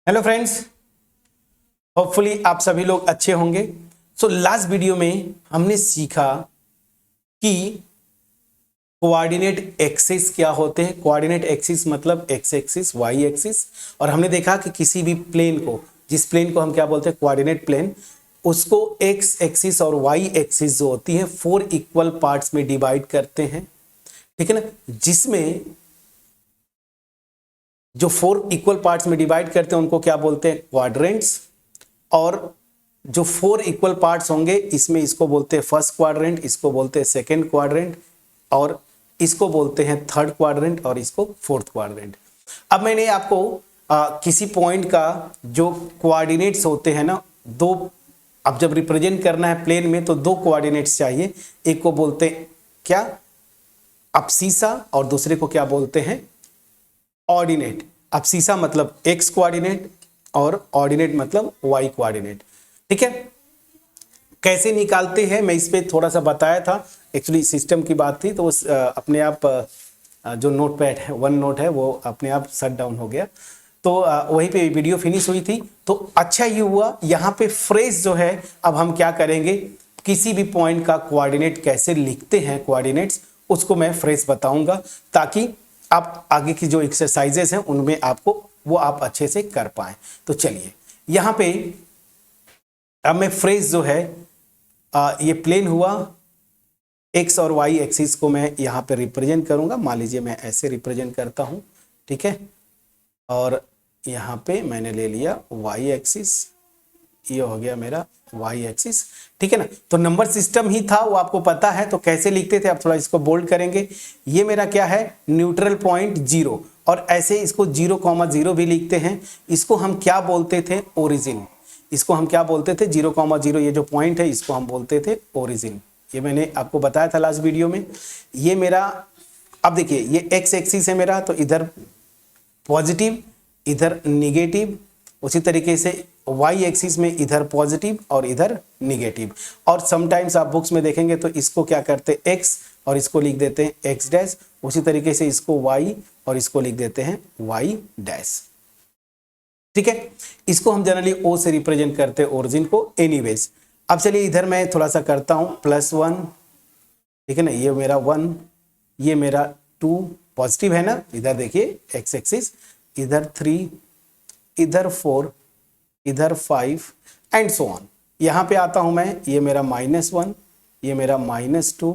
Hello friends, hopefully आप सभी लोग अच्छे होंगे। सो लास्ट वीडियो में हमने सीखा कि कोऑर्डिनेट एक्सिस क्या होते हैं। कोऑर्डिनेट एक्सिस मतलब एक्स एक्सिस, वाई एक्सिस, और हमने देखा कि किसी भी प्लेन को, जिस प्लेन को हम क्या बोलते हैं, कोऑर्डिनेट प्लेन, उसको एक्स एक्सिस और वाई एक्सिस जो होती है 4 इक्वल पार्ट्स में डिवाइड करते हैं, ठीक है ना। जिसमें जो 4 इक्वल पार्ट्स में डिवाइड करते हैं उनको क्या बोलते हैं, क्वाड्रेंट्स। और जो 4 इक्वल पार्ट्स होंगे इसमें इसको बोलते हैं फर्स्ट क्वाड्रेंट, इसको बोलते हैं सेकंड क्वाड्रेंट, और इसको बोलते हैं थर्ड क्वाड्रेंट, और इसको फोर्थ क्वाड्रेंट। अब मैंने आपको किसी पॉइंट का जो कोऑर्डिनेट्स होते हैं ना, दो, अब जब रिप्रेजेंट करना है प्लेन में तो 2 कोऑर्डिनेट्स चाहिए। एक को बोलते हैं क्या, अब्सीसा, और दूसरे को क्या बोलते हैं, ऑर्डिनेट। अब्सीसा मतलब एक्स कोऑर्डिनेट और ऑर्डिनेट मतलब वाई कोऑर्डिनेट, ठीक है। कैसे निकालते हैं मैं इस पे थोड़ा सा बताया था, एक्चुअली सिस्टम की बात थी तो उस अपने आप जो नोट पैड है, वन नोट है, वो अपने आप शट डाउन हो गया, तो वहीं पे वीडियो फिनिश हुई थी। तो अच्छा ये हुआ, यहाँ पे फ्रेज जो है, अब हम क्या करेंगे, किसी भी पॉइंट का कोऑर्डिनेट कैसे लिखते हैं, कोऑर्डिनेट्स, उसको मैं फ्रेज बताऊंगा, ताकि आप आगे की जो एक्सरसाइजेस हैं उनमें आपको वो आप अच्छे से कर पाए। तो चलिए यहां पे अब मैं फ्रेज जो है, ये प्लेन हुआ, एक्स और वाई एक्सिस को मैं यहां पे रिप्रेजेंट करूंगा। मान लीजिए मैं ऐसे रिप्रेजेंट करता हूं, ठीक है, और यहां पे मैंने ले लिया वाई एक्सिस, ये हो गया मेरा वाई एक्सिस, ठीक है ना। तो नंबर सिस्टम ही था, वो आपको पता है, तो कैसे लिखते थे, आप थोड़ा इसको बोल्ड करेंगे। ये मेरा क्या है, न्यूट्रल पॉइंट 0, और ऐसे इसको 0,0 भी लिखते हैं। इसको हम क्या बोलते थे, ओरिजिन। इसको हम क्या बोलते थे, 0,0, ये जो पॉइंट है इसको हम बोलते थे ओरिजिन। ये मैंने आपको बताया था लास्ट वीडियो में। ये मेरा, अब देखिए ये एक्स एक्सिस है मेरा, तो इधर पॉजिटिव इधर निगेटिव, उसी तरीके से वाई एक्सिस में इधर पॉजिटिव और इधर निगेटिव। और समटाइम्स आप बुक्स में देखेंगे तो इसको क्या करते हैं, एक्स, और इसको लिख देते हैं एक्स डैश, उसी तरीके से इसको वाई और इसको लिख देते हैं वाई डैश, ठीक है। इसको हम जनरली ओ से रिप्रेजेंट करते हैं ओरिजिन को। एनीवेज, अब चलिए इधर मैं थोड़ा सा करता हूं, +1, ठीक है ना, ये मेरा 1, ये मेरा 2, पॉजिटिव है ना, इधर देखिए एक्स एक्सिस, इधर 3, इधर 4, इधर 5 एंड सो ऑन। यहां पे आता हूं मैं, ये मेरा -1, ये मेरा -2,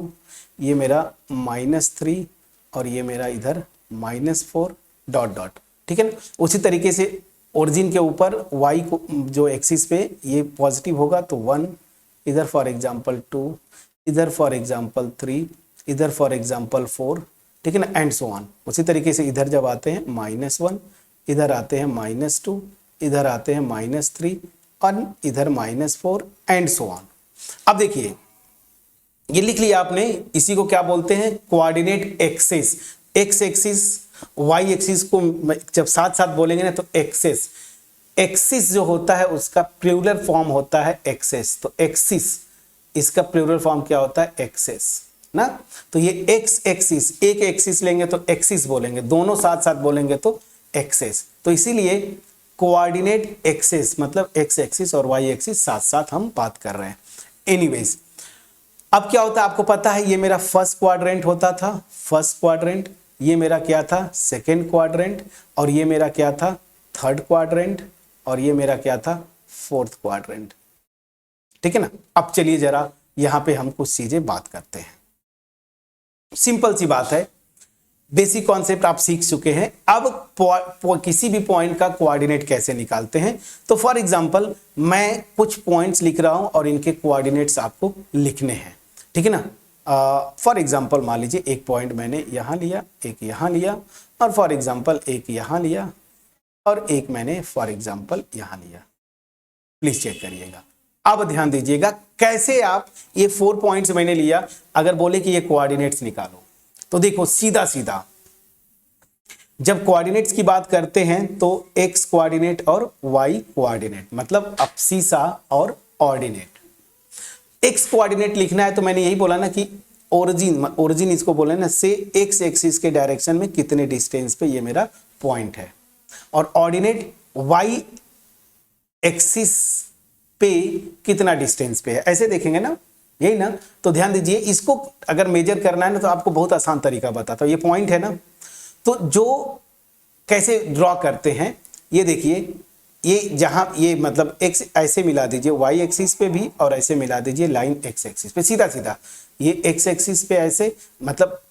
ये मेरा -3, और ये मेरा इधर -4 डॉट डॉट, ठीक है ना। उसी तरीके से ओरिजिन के ऊपर y को, जो एक्सिस पे ये पॉजिटिव होगा तो 1, इधर फॉर एग्जांपल 2, इधर फॉर एग्जांपल 3, इधर फॉर एग्जांपल 4, ठीक है ना, एंड सो ऑन। उसी तरीके से इधर जब आते हैं -1, इधर आते हैं -2, इधर आते हैं -3, और इधर -4 एंड सो ऑन। अब देखिए ये लिख लिया आपने, इसी को क्या बोलते हैं, coordinate axis. X axis y axis को जब साथ साथ बोलेंगे ना तो एक्सिस, एक्सिस जो होता है उसका प्लूरल फॉर्म होता है एक्सेस, तो एक्सिस, इसका प्लूरल फॉर्म क्या होता है, एक्सेस ना। तो ये एक्स एक्सिस, एक एक्सिस लेंगे तो एक्सिस बोलेंगे, दोनों साथ साथ बोलेंगे तो एक्सेस। तो इसीलिए कोऑर्डिनेट एक्सिस मतलब एक्स एक्सिस और वाई एक्सिस साथ साथ हम बात कर रहे हैं। एनीवेज, अब क्या होता है आपको पता है, ये मेरा फर्स्ट क्वाड्रेंट होता था, फर्स्ट क्वाड्रेंट, ये मेरा क्या था, सेकंड क्वाड्रेंट, और ये मेरा क्या था, थर्ड क्वाड्रेंट, और ये मेरा क्या था, फोर्थ क्वाड्रेंट, ठीक है ना। अब चलिए जरा यहां पे हम कुछ चीजें बात करते हैं। सिंपल सी बात है, बेसिक कॉन्सेप्ट आप सीख चुके हैं। अब किसी भी पॉइंट का कोऑर्डिनेट कैसे निकालते हैं, तो फॉर एग्जांपल मैं कुछ पॉइंट्स लिख रहा हूं और इनके कोऑर्डिनेट्स आपको लिखने हैं, ठीक है ना। फॉर एग्जांपल मान लीजिए एक पॉइंट मैंने यहां लिया, एक यहां लिया, और फॉर एग्जांपल एक यहां लिया, और एक मैंने फॉर एग्जांपल यहां लिया। प्लीज चेक करिएगा, अब ध्यान दीजिएगा कैसे आप, ये 4 पॉइंट्स मैंने लिया, अगर बोले कि ये कोऑर्डिनेट्स निकालो तो देखो सीधा सीधा जब कोऑर्डिनेट्स की बात करते हैं तो एक्स कोऑर्डिनेट और वाई कोऑर्डिनेट मतलब अब्सीसा और ऑर्डिनेट। एक्स कोऑर्डिनेट लिखना है तो मैंने यही बोला ना कि ओरिजिन इसको बोले ना, से एक्स एक्सिस के डायरेक्शन में कितने डिस्टेंस पे ये मेरा पॉइंट है, और ऑर्डिनेट वाई एक्सिस पे कितना डिस्टेंस पे है, ऐसे देखेंगे ना, यही ना। तो ध्यान दीजिए, इसको अगर मेजर करना है ना तो आपको बहुत आसान तरीका बताता हूं। ये पॉइंट है ना, तो जो कैसे ड्रॉ करते हैं, ये देखिए, ये जहां ये मतलब एक्स ऐसे मिला दीजिए वाई एक्सिस पे भी, और ऐसे मिला दीजिए लाइन एक्स एक्सिस पे, सीधा सीधा। ये एक्स एक्सिस पे ऐसे, मतलब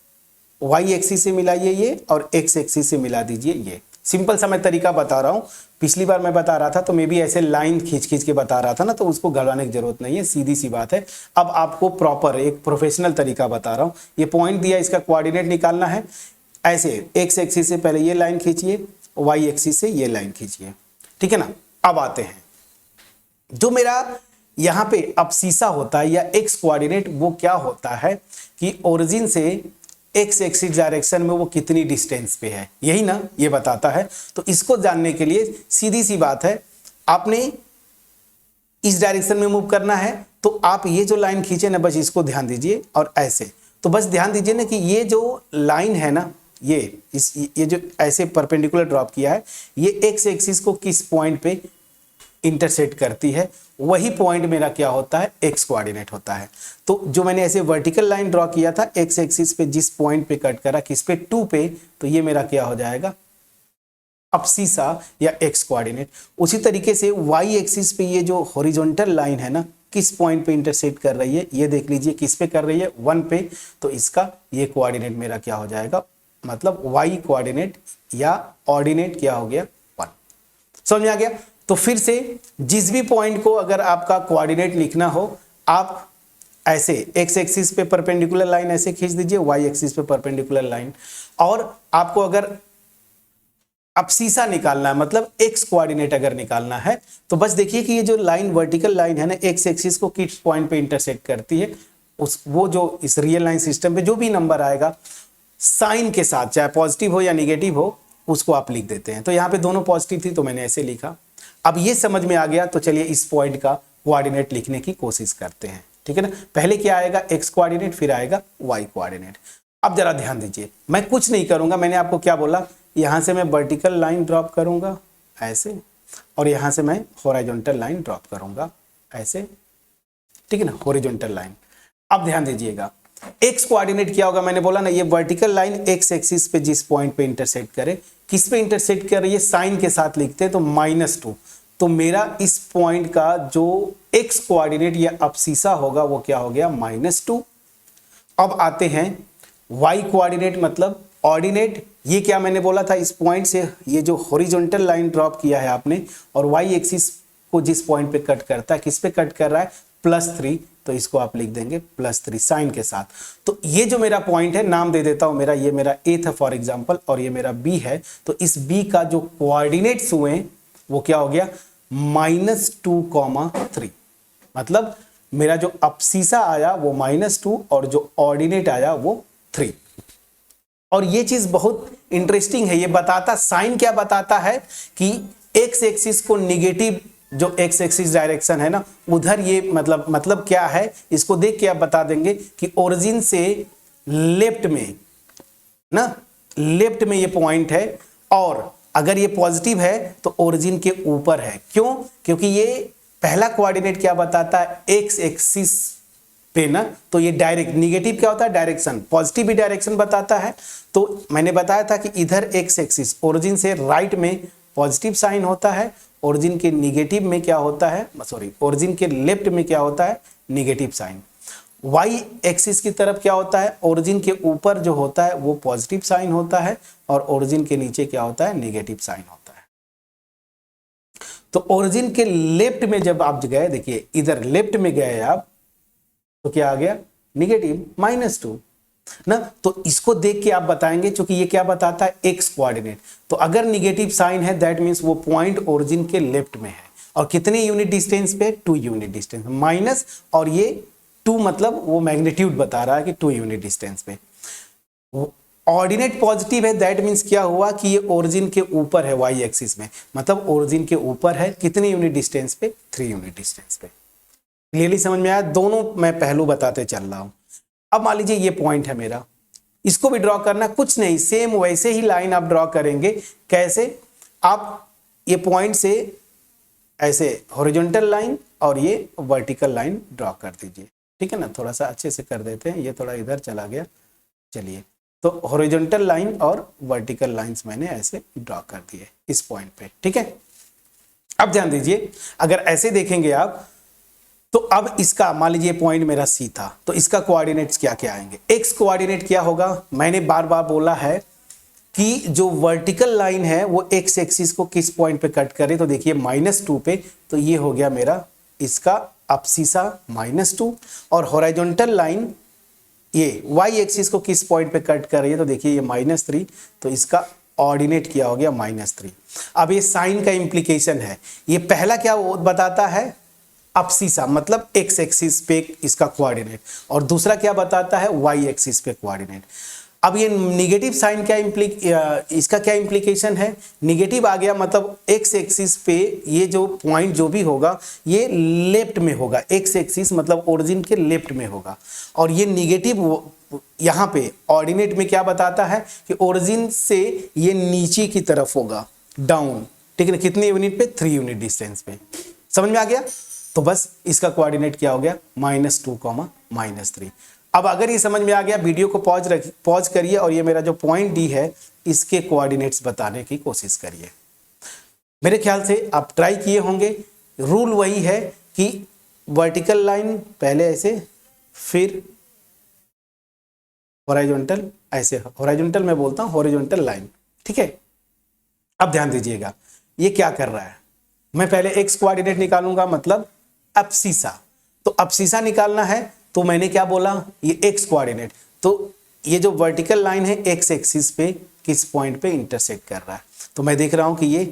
वाई एक्सिस से मिलाइए ये, और एक्स एक्सिस से मिला दीजिए ये। सिंपल सा मैं तरीका बता रहा हूं। पिछली बार मैं बता रहा था तो मैं भी ऐसे लाइन खींच खींच के बता रहा था ना, तो उसको घबराने की जरूरत नहीं है, सीधी सी बात है। अब आपको प्रॉपर एक प्रोफेशनल तरीका बता रहा हूं। ये पॉइंट दिया, इसका कोऑर्डिनेट निकालना है। ऐसे एक्स एक्सिस से पहले ये लाइन खींचिए, वाई एक्सिस से ये लाइन खींचिए, ठीक है ना। अब आते हैं, जो मेरा यहां पे अब्सीसा होता है या एक्स कोऑर्डिनेट, वो क्या होता है कि ओरिजिन से एक्स एक्सिस डायरेक्शन में वो कितनी डिस्टेंस पे है, यही ना ये बताता है। तो इसको जानने के लिए सीधी सी बात है, आपने इस डायरेक्शन में मूव करना है, तो आप ये जो लाइन खींचे ना, बस इसको ध्यान दीजिए। और ऐसे, तो बस ध्यान दीजिए ना कि ये जो लाइन है ना, ये जो ऐसे परपेंडिकुलर ड्रॉप किया है, ये एक्स एक्सिस को किस पॉइंट पे इंटरसेक्ट करती है, वही पॉइंट मेरा क्या होता है, एक्स कोऑर्डिनेट होता है। तो जो मैंने ऐसे वर्टिकल लाइन ड्रॉ किया था एक्स एक्सिस पे, जिस पॉइंट पे कट करा, किस पे, 2 पे, तो ये मेरा क्या हो जाएगा, अब्सीसा या एक्स कोऑर्डिनेट। उसी तरीके से वाई एक्सिस पे ये जो हॉरिजॉन्टल लाइन है ना, किस पॉइंट पे इंटरसेक्ट कर रही है, ये देख लीजिए किस पे कर रही है, 1 पे, तो इसका ये कोऑर्डिनेट मेरा क्या हो जाएगा, मतलब वाई कोऑर्डिनेट या ऑर्डिनेट क्या हो गया, 1। समझ में आ गया। तो फिर से जिस भी पॉइंट को अगर आपका कोऑर्डिनेट लिखना हो, आप ऐसे एक्स एक्सिस पे परपेंडिकुलर लाइन ऐसे खींच दीजिए, वाई एक्सिस पे परपेंडिकुलर लाइन। और आपको अगर अब्सीसा निकालना है, मतलब एक्स कोऑर्डिनेट अगर निकालना है, तो बस देखिए कि ये जो लाइन वर्टिकल लाइन है ना, एक्स एक्सिस को किस पॉइंट पे इंटरसेक्ट करती है, उस वो जो इस रियल लाइन सिस्टम पे जो भी नंबर आएगा साइन के साथ, चाहे पॉजिटिव हो या निगेटिव हो, उसको आप लिख देते हैं। तो यहाँ पे दोनों पॉजिटिव थी तो मैंने ऐसे लिखा। अब ये समझ में आ गया, तो चलिए इस पॉइंट का कोऑर्डिनेट लिखने की कोशिश करते हैं, ठीक है ना। पहले क्या आएगा, एक्स कोऑर्डिनेट, फिर आएगा वाई कोऑर्डिनेट। अब जरा ध्यान दीजिए, मैं कुछ नहीं करूंगा, मैंने आपको क्या बोला, यहां से मैं वर्टिकल लाइन ड्रॉप करूंगा ऐसे, और यहां से मैं हॉरिजॉन्टल लाइन ड्रॉप करूंगा ऐसे, ठीक है ना, हॉरिजॉन्टल लाइन। अब ध्यान दीजिएगा, एक्स कोऑर्डिनेट क्या होगा, मैंने बोला ना, ये वर्टिकल लाइन एक्स एक्सिस पे जिस पॉइंट पे इंटरसेक्ट करे, किस पे इंटरसेक्ट कर रही है, साइन के साथ लिखते हैं, तो -2। तो मेरा इस पॉइंट का जो एक्स कोऑर्डिनेट या अब्सीसा होगा वो क्या हो गया, -2। अब आते हैं वाई कोऑर्डिनेट, मतलब ऑर्डिनेट। ये क्या मैंने बोला था, इस पॉइंट से ये जो हॉरिजॉन्टल लाइन ड्रॉप किया है आपने, और वाई एक्सिस को जिस पॉइंट पे कट करता है, किस पे कट कर रहा है, +3, तो इसको आप लिख देंगे +3 साइन के साथ। तो ये जो मेरा पॉइंट है, नाम दे देता हूं मेरा, ये मेरा ए था फॉर एग्जांपल, और ये मेरा बी है। तो इस बी का जो कोऑर्डिनेट्स हुए वो क्या हो गया, -2,3। मतलब मेरा जो अब्सीसा आया वो -2 और जो ऑर्डिनेट आया वो 3। और ये चीज बहुत इंटरेस्टिंग है, ये बताता, साइन क्या बताता है कि एक्स एक्सिस को निगेटिव, जो एक्स एक्सिस डायरेक्शन है ना, उधर ये मतलब क्या है, इसको देख के आप बता देंगे कि ओरिजिन से लेफ्ट में ना, लेफ्ट में ये पॉइंट है, और अगर ये पॉजिटिव है तो ओरिजिन के ऊपर है। क्यों, क्योंकि ये पहला कोऑर्डिनेट क्या बताता है, एक्स एक्सिस पे ना, तो ये डायरेक्ट, निगेटिव क्या होता है, डायरेक्शन, पॉजिटिव भी डायरेक्शन बताता है। तो मैंने बताया था कि इधर एक्स एक्सिस ओरिजिन से राइट में पॉजिटिव साइन होता है, ओरिजिन के निगेटिव में क्या होता है, सॉरी, ओरिजिन के लेफ्ट में क्या होता है, निगेटिव साइन। वाई एक्सिस की तरफ क्या होता है, ओरिजिन के ऊपर जो होता है वो पॉजिटिव साइन होता है, और ओरिजिन के नीचे क्या होता है, नेगेटिव साइन होता है। तो ओरिजिन के लेफ्ट में जब आप गए, देखिए इधर लेफ्ट में गए आप, तो क्या आ गया, निगेटिव -2 ना। तो इसको देख के आप बताएंगे, क्योंकि ये क्या बताता है, एक्स कोऑर्डिनेट। तो अगर निगेटिव साइन है, दैट मींस वो पॉइंट ओरिजिन के लेफ्ट में है, और कितने यूनिट डिस्टेंस पे, 2 यूनिट डिस्टेंस, माइनस, और ये 2 मतलब वो मैग्नीट्यूड बता रहा है कि 2 यूनिट डिस्टेंस पे। ऑर्डिनेट पॉजिटिव है, दैट मींस क्या हुआ कि ये ओरिजिन के ऊपर है, वाई एक्सिस में, मतलब ओरिजिन के ऊपर है, कितने यूनिट डिस्टेंस पे, 3 यूनिट डिस्टेंस पे। क्लियरली समझ में आया, दोनों मैं पहलू बताते चल रहा हूं। अब मान लीजिए ये पॉइंट है मेरा, इसको भी ड्रॉ करना, कुछ नहीं, सेम वैसे ही लाइन आप ड्रॉ करेंगे। कैसे, आप ये पॉइंट से ऐसे हॉरिजॉन्टल लाइन और ये वर्टिकल लाइन ड्रॉ कर दीजिए, ठीक है ना। थोड़ा सा अच्छे से कर देते हैं, ये थोड़ा इधर चला गया। चलिए, तो हॉरिजॉन्टल लाइन और वर्टिकल लाइंस मैंने ऐसे ड्रॉ कर दिए इस पॉइंट पे, ठीक है। अब ध्यान दीजिए, अगर ऐसे देखेंगे आप तो अब इसका मान लीजिए पॉइंट मेरा सी था, तो इसका कोऑर्डिनेट्स क्या क्या आएंगे। एक्स कोऑर्डिनेट क्या होगा, मैंने बार बार बोला है कि जो वर्टिकल लाइन है वो एक्स एक्सिस को किस पॉइंट पे कट करे, तो देखिए -2 पे, तो ये हो गया मेरा इसका अब्सिसा -2। और हॉरिजॉन्टल लाइन ये वाई एक्सिस को किस पॉइंट पे कट कर रही है, तो देखिए ये -3, तो इसका ऑर्डिनेट क्या हो गया -3। अब ये साइन का इंप्लीकेशन है, ये पहला क्या वो बताता है, अब्सिसा मतलब एक्स एक्सिस पे इसका कोऑर्डिनेट, और दूसरा क्या बताता है, वाई एक्सिस पे कोऑर्डिनेट। अब ये निगेटिव साइन क्या इसका क्या इंप्लीकेशन है, निगेटिव आ गया मतलब एक्स एक्सिस पे ये जो पॉइंट जो भी होगा ये लेफ्ट में होगा, एक्स एक्सिस मतलब ओरिजिन के लेफ्ट में होगा। और ये निगेटिव यहाँ पे ऑर्डिनेट में क्या बताता है कि ओरिजिन से ये नीचे की तरफ होगा, डाउन, ठीक है ना, कितने यूनिट पे, 3 यूनिट डिस्टेंस पे। समझ में आ गया, तो बस इसका कोऑर्डिनेट क्या हो गया, -2, -3। अब अगर ये समझ में आ गया, वीडियो को पॉज करिए और ये मेरा जो पॉइंट डी है इसके कोऑर्डिनेट्स बताने की कोशिश करिए। मेरे ख्याल से आप ट्राई किए होंगे। रूल वही है कि वर्टिकल लाइन पहले ऐसे, फिर हॉरिजॉन्टल ऐसे, हॉरिजॉन्टल मैं बोलता हूं हॉरिजॉन्टल लाइन, ठीक है। अब ध्यान दीजिएगा, ये क्या कर रहा है, मैं पहले एक्स कोऑर्डिनेट निकालूंगा मतलब अब्सिसा, तो अब्सिसा निकालना है तो मैंने क्या बोला, ये एक्स कोऑर्डिनेट, तो ये जो वर्टिकल लाइन है एक्स एक्सिस पे किस पॉइंट पे इंटरसेक्ट कर रहा है, तो मैं देख रहा हूं कि ये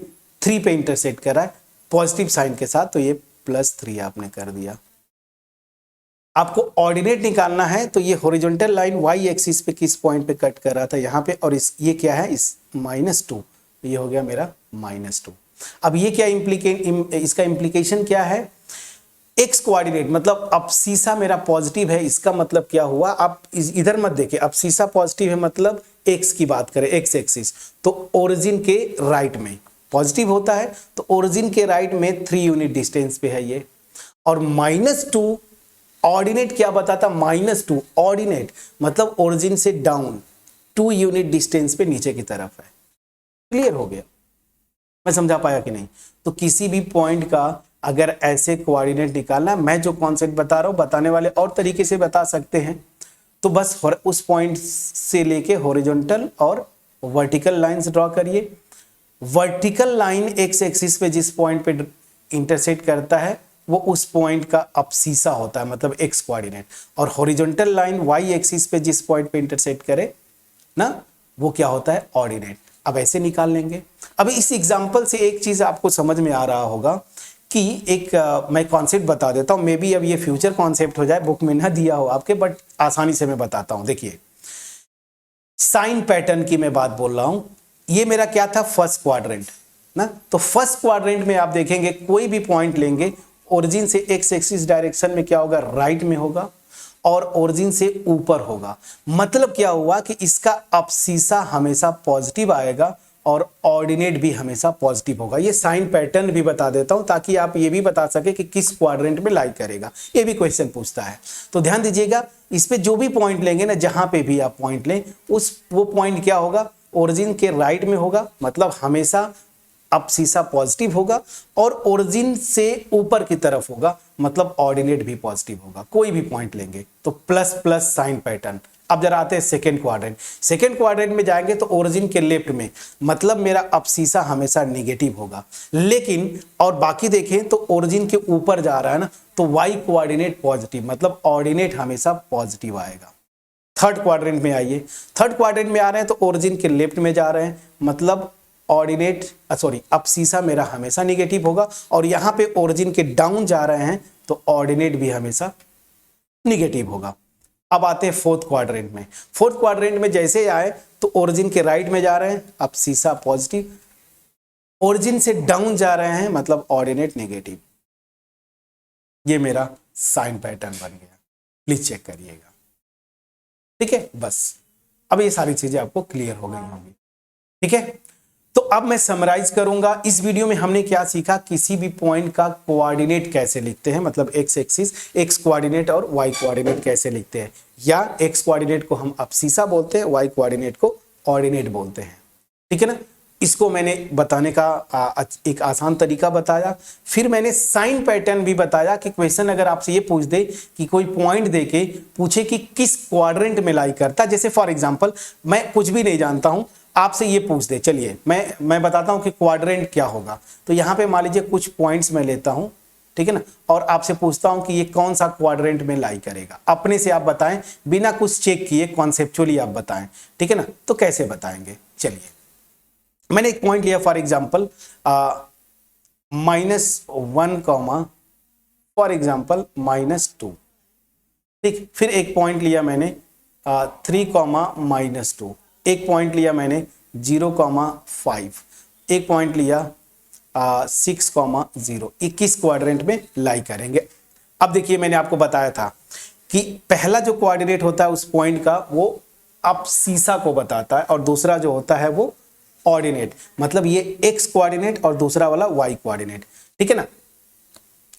3 पे इंटरसेक्ट कर रहा है पॉजिटिव साइन के साथ, तो ये +3 आपने कर दिया। आपको ऑर्डिनेट निकालना है तो ये हॉरिजॉन्टल लाइन वाई एक्सिस पे किस पॉइंट पे कट कर रहा था, यहाँ पे, और इस ये क्या है, इस -2, ये हो गया मेरा -2। अब ये क्या इसका इंप्लीकेशन क्या है, एक्स कोऑर्डिनेट मतलब अब्सिसा मेरा पॉजिटिव है, इसका मतलब क्या हुआ, आप इधर मत देखिए, अब्सिसा पॉजिटिव है मतलब एक्स की बात करें, एक्स एक्सिस, तो ओरिजिन के राइट में पॉजिटिव होता है, तो ओरिजिन के राइट में 3 यूनिट डिस्टेंस पे है ये। और -2 ऑर्डिनेट क्या बताता, -2 ऑर्डिनेट मतलब ओरिजिन से डाउन 2 यूनिट डिस्टेंस पे नीचे की तरफ है। क्लियर हो गया, मैं समझा पाया कि नहीं। तो किसी भी पॉइंट का अगर ऐसे कोऑर्डिनेट निकालना, मैं जो कॉन्सेप्ट बता रहा हूं, बताने वाले और तरीके से बता सकते हैं, तो बस उस पॉइंट से लेके हॉरिजॉन्टल और वर्टिकल लाइंस ड्रॉ करिए। वर्टिकल लाइन एक्स एक्सिस पे जिस पॉइंट पे इंटरसेक्ट करता है वो उस पॉइंट का अब्सिसा होता है मतलब एक्स कोऑर्डिनेट, और हॉरिजॉन्टल लाइन वाई एक्सिस पे जिस पॉइंट पे इंटरसेक्ट करे ना, वो क्या होता है, ऑर्डिनेट। अब ऐसे निकाल लेंगे। अब इस एग्जांपल से एक चीज आपको समझ में आ रहा होगा कि एक मैं कॉन्सेप्ट बता देता हूं, मे बी अब ये फ्यूचर कॉन्सेप्ट हो जाए, बुक में ना दिया हो आपके, बट आसानी से मैं बताता हूं। देखिए, साइन पैटर्न की मैं बात बोल रहा हूं, ये मेरा क्या था, फर्स्ट क्वाड्रेंट ना, तो फर्स्ट क्वाड्रेंट में आप देखेंगे कोई भी पॉइंट लेंगे, ओरिजिन से एक्स एक्सिस डायरेक्शन में क्या होगा, राइट में होगा, और ओरिजिन से ऊपर होगा। मतलब क्या हुआ कि इसका अब्सिसा हमेशा पॉजिटिव आएगा और ऑर्डिनेट भी हमेशा पॉजिटिव होगा। ये साइन पैटर्न भी बता देता हूं ताकि आप ये भी बता सके कि किस क्वाड्रेंट में लाई करेगा, ये भी क्वेश्चन पूछता है। तो ध्यान दीजिएगा, इस पे जो भी पॉइंट लेंगे ना, जहां पे भी आप पॉइंट लें, वो पॉइंट क्या होगा, ओरिजिन के राइट में होगा, मतलब हमेशा अब्सिसा पॉजिटिव होगा, और ओरिजिन से ऊपर की तरफ होगा, मतलब ऑर्डिनेट भी पॉजिटिव होगा। कोई भी पॉइंट लेंगे तो प्लस प्लस साइन पैटर्न। अब जरा आते हैं सेकेंड क्वाड्रेंट। सेकेंड क्वाड्रेंट में जाएंगे तो ओरिजिन के लेफ्ट में, मतलब मेरा अब्सिसा हमेशा निगेटिव होगा। लेकिन और बाकी देखें तो ओरिजिन के ऊपर जा रहा है ना, तो वाई कोऑर्डिनेट पॉजिटिव, मतलब ऑर्डिनेट हमेशा पॉजिटिव आएगा। थर्ड क्वाड्रेंट में आइए, थर्ड क्वाड्रेंट में आ रहे हैं तो ओरिजिन के लेफ्ट में जा रहे हैं, मतलब ऑर्डिनेट अब्सिसा मेरा हमेशा निगेटिव होगा, और यहां पे ओरिजिन के डाउन जा रहे हैं तो ऑर्डिनेट भी हमेशा निगेटिव होगा। अब आते हैं फोर्थ क्वाड्रेंट में। फोर्थ क्वाड्रेंट में जैसे आए तो ओरिजिन के राइट में जा रहे हैं, अब्सिसा पॉजिटिव, ओरिजिन से डाउन जा रहे हैं, मतलब ऑर्डिनेट नेगेटिव। ये मेरा साइन पैटर्न बन गया, प्लीज चेक करिएगा। ठीक है, बस अब ये सारी चीजें आपको क्लियर हो गई होंगी। ठीक है, तो अब मैं समराइज करूंगा। इस वीडियो में हमने क्या सीखा, किसी भी पॉइंट का कोऑर्डिनेट कैसे लिखते हैं, मतलब एक्स एक्सिस, एक्स कोऑर्डिनेट और वाई कोऑर्डिनेट कैसे लिखते हैं, या एक्स कोऑर्डिनेट को हम अब्सीसा बोलते हैं, वाई कोऑर्डिनेट को ऑर्डिनेट बोलते हैं। ठीक है ना, इसको मैंने बताने का एक आसान तरीका बताया। फिर मैंने साइन पैटर्न भी बताया कि क्वेश्चन अगर आपसे ये पूछ दे कि कोई पॉइंट देके पूछे कि किस क्वाड्रेंट में लाई करता, जैसे फॉर एग्जांपल मैं कुछ भी नहीं जानता हूं, आपसे ये पूछ दे, चलिए मैं बताता हूं कि क्वाड्रेंट क्या होगा। तो यहां पे मान लीजिए कुछ पॉइंट्स मैं लेता हूं, ठीक है ना, और आपसे पूछता हूं कि ये कौन सा क्वाड्रेंट में लाई करेगा। अपने से आप बताएं, बिना कुछ चेक किए कॉन्सेप्चुअली आप बताएं, ठीक है ना। तो कैसे बताएंगे, चलिए मैंने एक पॉइंट लिया for example -1 comma for example -2, ठीक। फिर एक पॉइंट लिया मैंने 3 कॉमा -2, एक पॉइंट लिया मैंने 0,5, एक पॉइंट लिया 6,0। 21 क्वाड्रेंट में लाई करेंगे। अब देखिए मैंने आपको बताया था कि पहला जो कोऑर्डिनेट होता है उस पॉइंट का वो अब्सीसा को बताता है, और दूसरा जो होता है वो ऑर्डिनेट, मतलब ये एक्स कोऑर्डिनेट और दूसरा वाला वाई कोऑर्डिनेट, ठीक है ना।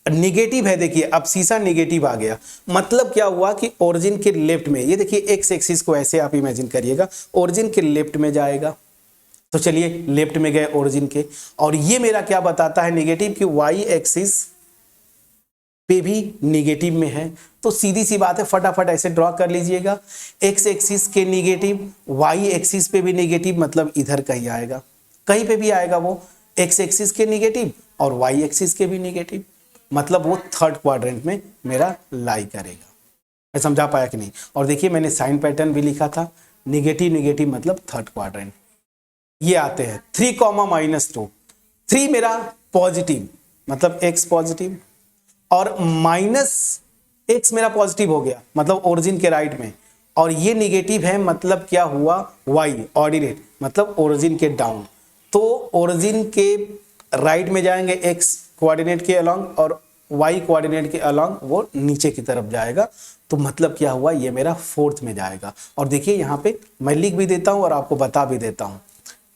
निगेटिव है, देखिए अब्सीसा निगेटिव आ गया, मतलब क्या हुआ कि ओरिजिन के लेफ्ट में, ये देखिए एक्स एक्सिस को ऐसे आप इमेजिन करिएगा, ओरिजिन के लेफ्ट में जाएगा। तो चलिए लेफ्ट में गए ओरिजिन के, और ये मेरा क्या बताता है नेगेटिव, कि वाई एक्सिस पे भी नेगेटिव में है। तो सीधी सी बात है, फटाफट ऐसे ड्रॉ कर लीजिएगा, एक्स एक्सिस के नेगेटिव, वाई एक्सिस पे भी नेगेटिव, मतलब इधर कहीं आएगा, कहीं पे भी आएगा वो एक्स एक्सिस के नेगेटिव और वाई एक्सिस के भी नेगेटिव, मतलब वो थर्ड क्वाड्रेंट में मेरा लाई करेगा। मैं समझा पाया कि नहीं। और देखिए मैंने साइन पैटर्न भी लिखा था, नेगेटिव नेगेटिव मतलब थर्ड क्वाड्रेंट। ये आते हैं 3 कॉमा -2, 3 मेरा पॉजिटिव मतलब एक्स पॉजिटिव, और -x मेरा पॉजिटिव हो गया मतलब ओरिजिन के राइट में, और ये निगेटिव है मतलब क्या हुआ, y ऑर्डिनेट मतलब ओरिजिन के डाउन। तो ओरिजिन के राइट में जाएंगे x कोऑर्डिनेट के अलोंग, और y कोऑर्डिनेट के अलोंग वो नीचे की तरफ जाएगा। तो मतलब क्या हुआ, ये मेरा फोर्थ में जाएगा। और देखिए यहाँ पे मैं लिख भी देता हूँ और आपको बता भी देता हूँ,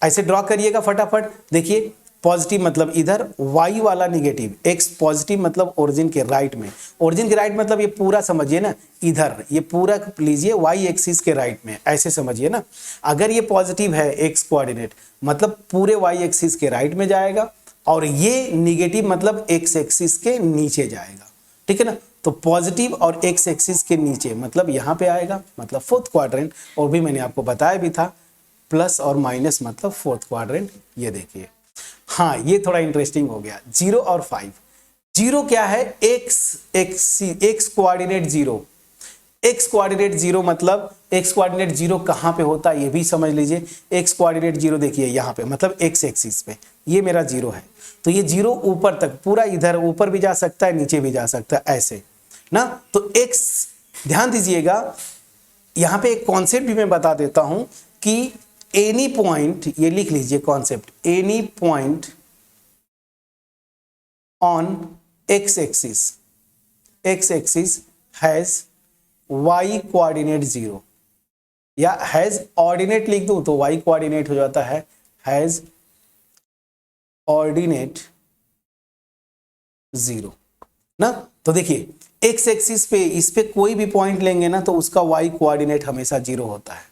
ऐसे ड्रॉ करिएगा फटाफट। देखिए पॉजिटिव मतलब इधर, y वाला निगेटिव, x पॉजिटिव मतलब ओरिजिन के राइट में, ओरिजिन के राइट मतलब ये पूरा समझिए ना, इधर ये पूरा लीजिए y एक्सिस के राइट में, ऐसे समझिए ना। अगर ये पॉजिटिव है x कोऑर्डिनेट मतलब पूरे y एक्सिस के राइट में जाएगा, और ये निगेटिव मतलब x एक्सिस के नीचे जाएगा, ठीक है ना। तो पॉजिटिव और x एक्सिस के नीचे मतलब यहाँ पे आएगा, मतलब फोर्थ क्वाड्रेंट। और भी मैंने आपको बताया भी था, प्लस और माइनस मतलब फोर्थ क्वाड्रेंट। ये देखिए, हाँ ये थोड़ा इंटरेस्टिंग हो गया, 0 और 5। 0 क्या है, एक्स कोऑर्डिनेट 0, एक्स कोऑर्डिनेट 0 मतलब एक्स कोऑर्डिनेट 0 कहाँ पे होता है ये भी समझ लीजिए। एक्स कोऑर्डिनेट 0 देखिए यहाँ पे, मतलब एक्स एक्सिस पे, ये मेरा 0 है। तो ये 0 ऊपर तक पूरा, इधर ऊपर भी जा सकता है नीचे भी जा सकता है, ऐसे ना। तो एक्स, ध्यान दीजिएगा यहाँ पे एक कॉन्सेप्ट भी मैं बता देता हूं कि एनी पॉइंट, ये लिख लीजिए concept, any point on x axis has y coordinate 0, या हैज ऑर्डिनेट लिख दूं तो y कोऑर्डिनेट हो जाता है हैज ऑर्डिनेट 0 ना। तो देखिए एक्स एक्सिस पे, इस पे कोई भी पॉइंट लेंगे ना तो उसका y कोऑर्डिनेट हमेशा 0 होता है।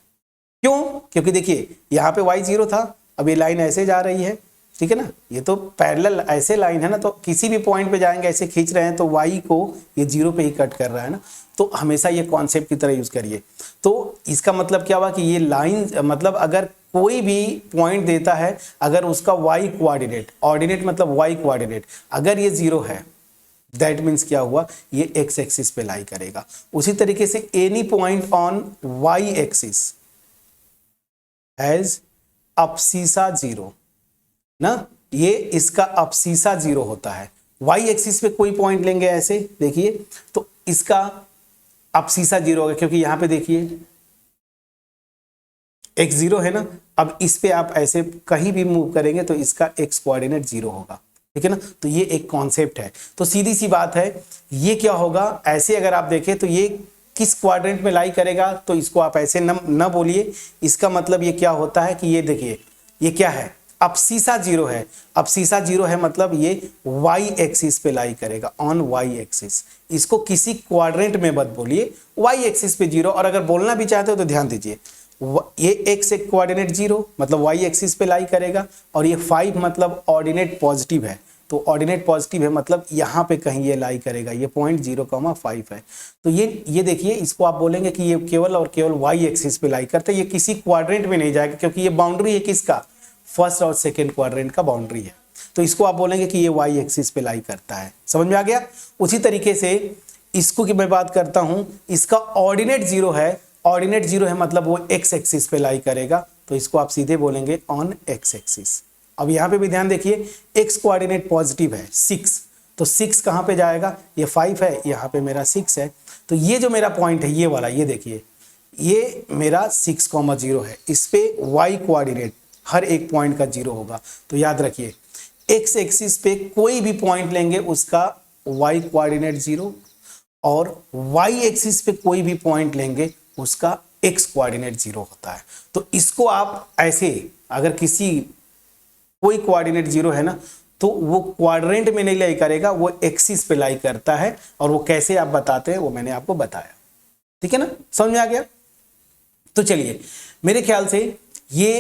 क्यों, क्योंकि देखिए यहाँ पे y 0 था, अब ये लाइन ऐसे जा रही है, ठीक है ना, ये तो पैरेलल ऐसे लाइन है ना, तो किसी भी पॉइंट पे जाएंगे ऐसे खींच रहे हैं तो y को ये 0 पे ही कट कर रहा है ना। तो हमेशा ये कॉन्सेप्ट की तरह यूज करिए। तो इसका मतलब क्या हुआ कि ये लाइन, मतलब अगर कोई भी पॉइंट देता है, अगर उसका y कोऑर्डिनेट, ऑर्डिनेट मतलब y कोऑर्डिनेट अगर ये 0 है, दैट मीन्स क्या हुआ, ये x एक्सिस पे लाई करेगा। उसी तरीके से any point on y axis has abscissa 0 ना, ये इसका अब्सीसा 0 होता है। y एक्सिस पे कोई पॉइंट लेंगे ऐसे, देखिए तो इसका अब्सीसा 0 होगा, क्योंकि यहां पे देखिए x 0 है ना। अब इस पे आप ऐसे कहीं भी मूव करेंगे तो इसका x कोऑर्डिनेट 0 होगा, ठीक है ना। तो ये एक कॉन्सेप्ट है। तो सीधी सी बात है, ये क्या होगा, ऐसे अगर आप देखें तो ये किस क्वाड्रेंट में लाई करेगा, तो इसको आप ऐसे न बोलिए। इसका मतलब ये क्या होता है कि ये देखिए, ये क्या है, अब्सिसा जीरो है, अब्सिसा जीरो है मतलब ये y एक्सिस पे लाई करेगा, ऑन y एक्सिस। इसको किसी क्वाड्रेंट में मत बोलिए, y एक्सिस पे जीरो। और अगर बोलना भी चाहते हो तो ध्यान दीजिए, ये x एक कोऑर्डिनेट जीरो मतलब y एक्सिस पे लाई करेगा, और ये 5 मतलब ऑर्डिनेट पॉजिटिव है, तो ऑर्डिनेट पॉजिटिव है मतलब यहाँ पे कहीं ये लाई करेगा, ये 0.0,5 है। तो ये देखिए, इसको आप बोलेंगे कि ये केवल और केवल y एक्सिस पे लाई करता है, ये किसी क्वाड्रेंट में नहीं जाएगा, क्योंकि ये बाउंड्री है किसका, फर्स्ट और सेकेंड क्वाड्रेंट का बाउंड्री है। तो इसको आप बोलेंगे कि ये y एक्सिस पे लाई करता है। समझ में आ गया। उसी तरीके से इसको की मैं बात करता हूं, इसका ऑर्डिनेट जीरो है, ऑर्डिनेट जीरो है मतलब वो x एक्सिस पे लाई करेगा, तो इसको आप सीधे बोलेंगे ऑन x एक्सिस। अब यहाँ पे भी ध्यान देखिए, x कोऑर्डिनेट पॉजिटिव है 6, तो 6 कहाँ पे जाएगा, ये 5 है, यहाँ पे मेरा 6 है, तो ये जो मेरा पॉइंट है ये वाला, ये देखिए ये मेरा 6,0 है, इस पे y कोऑर्डिनेट हर एक पॉइंट का जीरो होगा। तो याद रखिए, x एक्सिस पे कोई भी पॉइंट लेंगे उसका y कोऑर्डिनेट जीरो, और y एक्सिस पे कोई भी पॉइंट लेंगे उसका x कोऑर्डिनेट जीरो होता है। तो इसको आप ऐसे, अगर किसी कोई कोऑर्डिनेट जीरो है ना, तो वो क्वाड्रेंट में नहीं लाई करेगा, वो एक्सिस पे लाई करता है, और वो कैसे आप बताते हैं वो मैंने आपको बताया। ठीक है ना, समझ में आ गया। तो चलिए, मेरे ख्याल से ये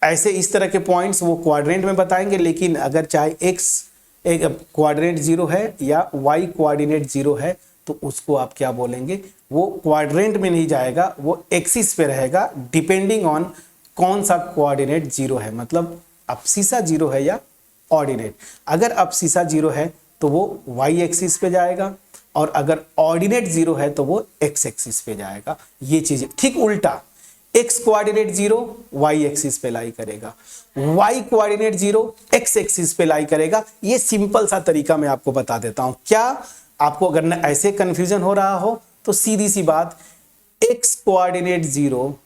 ऐसे इस तरह के पॉइंट्स वो क्वाड्रेंट में बताएंगे, लेकिन अगर चाहे x एक क्वाड्रेंट जीरो है या y कोऑर्डिनेट जीरो है, तो उसको आप क्या बोलेंगे, वो क्वाड्रेंट में नहीं जाएगा, वो एक्सिस पे रहेगा, डिपेंडिंग ऑन कौन सा कोऑर्डिनेट जीरो है, मतलब अब्सिसा जीरो है या ऑर्डिनेट। अगर अब्सिसा जीरो है तो वो y एक्सिस पे जाएगा, और अगर ऑर्डिनेट जीरो है तो वो x एक्सिस पे जाएगा। ये चीज ठीक उल्टा, x coordinate zero y axis पे लाई करेगा, y coordinate zero x axis पे लाई करेगा। ये सिंपल सा तरीका मैं आपको बता देता हूं। क्या आपको अगर न ऐसे कंफ्यूजन हो रहा हो तो सीधी सी बात, x कोऑर्डिनेट जीरो,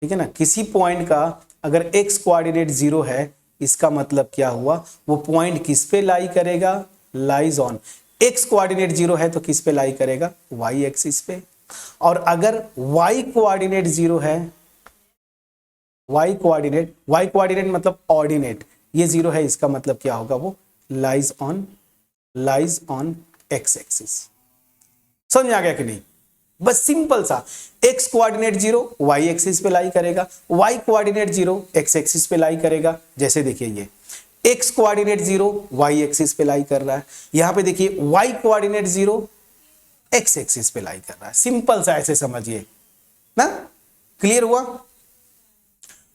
ठीक है ना, किसी पॉइंट का अगर x कोऑर्डिनेट जीरो है, इसका मतलब क्या हुआ, वो पॉइंट किस पे लाई करेगा, lies on. x coordinate zero है तो किस पे लाई करेगा, y एक्सिस पे। और अगर y कोऑर्डिनेट जीरो है, y कोऑर्डिनेट मतलब ऑर्डिनेट, ये जीरो है, इसका मतलब क्या होगा, वो लाइज ऑन x एक्सिस। समझ में आ गया कि नहीं। बस सिंपल सा, x coordinate zero y axis पे लाई करेगा, y coordinate zero x axis पे लाई करेगा। जैसे देखिए, ये x coordinate zero y axis पे लाई कर रहा है, यहां पे देखिए y coordinate zero x axis पे लाई कर रहा है। सिंपल सा, ऐसे समझिए ना, क्लियर हुआ।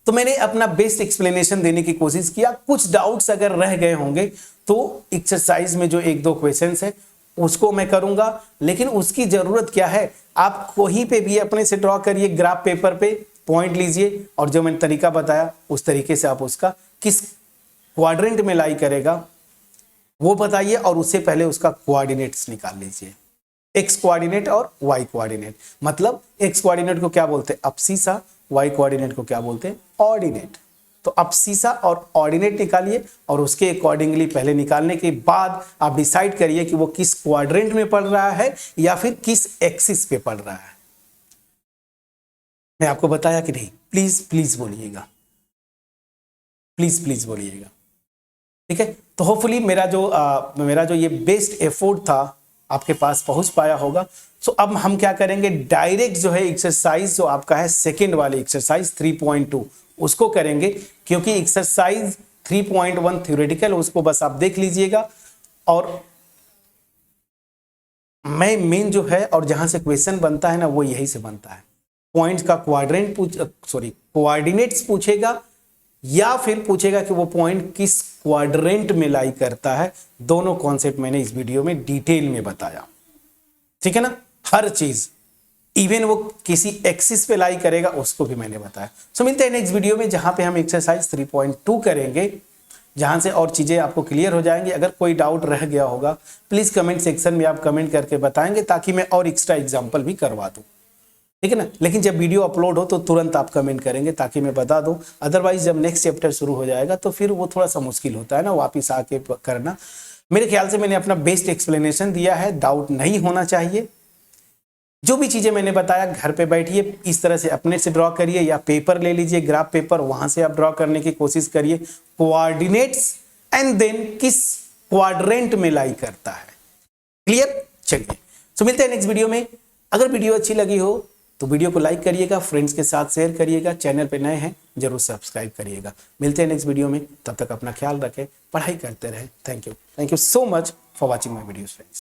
तो मैंने अपना बेस्ट एक्सप्लेनेशन देने की कोशिश किया। कुछ डाउट्स अगर रह गए होंगे तो एक्सरसाइज में जो 1-2 क्वेश्चंस है उसको मैं करूंगा, लेकिन उसकी जरूरत क्या है, आप कहीं पे भी अपने से ड्रॉ करिए, ग्राफ पेपर पे पॉइंट लीजिए, और जो मैंने तरीका बताया उस तरीके से आप उसका किस क्वाड्रेंट में लाई करेगा वो बताइए, और उससे पहले उसका कोऑर्डिनेट्स निकाल लीजिए, x कोऑर्डिनेट और y कोऑर्डिनेट। मतलब x कोऑर्डिनेट को क्या बोलते हैं, अब्सिसा, y कोऑर्डिनेट को क्या बोलते हैं, ऑर्डिनेट। तो अब्सिसा और ऑर्डिनेट निकालिए, और उसके अकॉर्डिंगली पहले निकालने के बाद आप डिसाइड करिए कि वो किस क्वाड्रेंट में पड़ रहा है या फिर किस एक्सिस पे पड़ रहा है। मैं आपको बताया कि नहीं, प्लीज प्लीज बोलिएगा, प्लीज बोलिएगा। ठीक है, तो होपफुली मेरा जो ये बेस्ट एफर्ट था आपके पास पहुंच पाया होगा। सो अब हम क्या करेंगे, डायरेक्ट जो है एक्सरसाइज जो आपका है सेकेंड वाली एक्सरसाइज 3.2 उसको करेंगे, क्योंकि एक्सरसाइज 3.1 थ्योरेटिकल, उसको बस आप देख लीजिएगा, और मैं मेन जो है और जहां से क्वेश्चन बनता है ना वो यही से बनता है। पॉइंट्स का कोऑर्डिनेट्स पूछेगा, या फिर पूछेगा कि वो पॉइंट किस क्वाड्रेंट में लाई करता है। दोनों कॉन्सेप्ट मैंने इस वीडियो में डिटेल में बताया, ठीक है ना, हर चीज, इवन वो किसी एक्सिस पे लाई करेगा उसको भी मैंने बताया। सो मिलते हैं नेक्स्ट वीडियो में, जहां पे हम एक्सरसाइज 3.2 करेंगे, जहां से और चीजें आपको क्लियर हो जाएंगी। अगर कोई डाउट रह गया होगा प्लीज कमेंट सेक्शन में आप कमेंट करके बताएंगे, ताकि मैं और एक्स्ट्रा एग्जाम्पल भी करवा दूं, ठीक है ना। लेकिन जब वीडियो अपलोड हो तो तुरंत आप कमेंट करेंगे ताकि मैं बता दूं, अदरवाइज जब नेक्स्ट चैप्टर शुरू हो जाएगा तो फिर वो थोड़ा सा मुश्किल होता है ना वापिस आके करना। मेरे ख्याल से मैंने अपना बेस्ट एक्सप्लेनेशन दिया है, डाउट नहीं होना चाहिए। जो भी चीजें मैंने बताया घर पे बैठिए इस तरह से अपने से ड्रॉ करिए, या पेपर ले लीजिए, ग्राफ पेपर, वहां से आप ड्रॉ करने की कोशिश करिए कोऑर्डिनेट्स एंड देन किस क्वाड्रेंट में लाई करता है। क्लियर? चलिए, तो मिलते हैं नेक्स्ट वीडियो में। अगर वीडियो अच्छी लगी हो तो वीडियो को लाइक करिएगा, फ्रेंड्स के साथ शेयर करिएगा, चैनल पे नए हैं जरूर सब्सक्राइब करिएगा। मिलते हैं नेक्स्ट वीडियो में, तब तक अपना ख्याल रखें, पढ़ाई करते रहें। Thank you so much for watching my videos friends.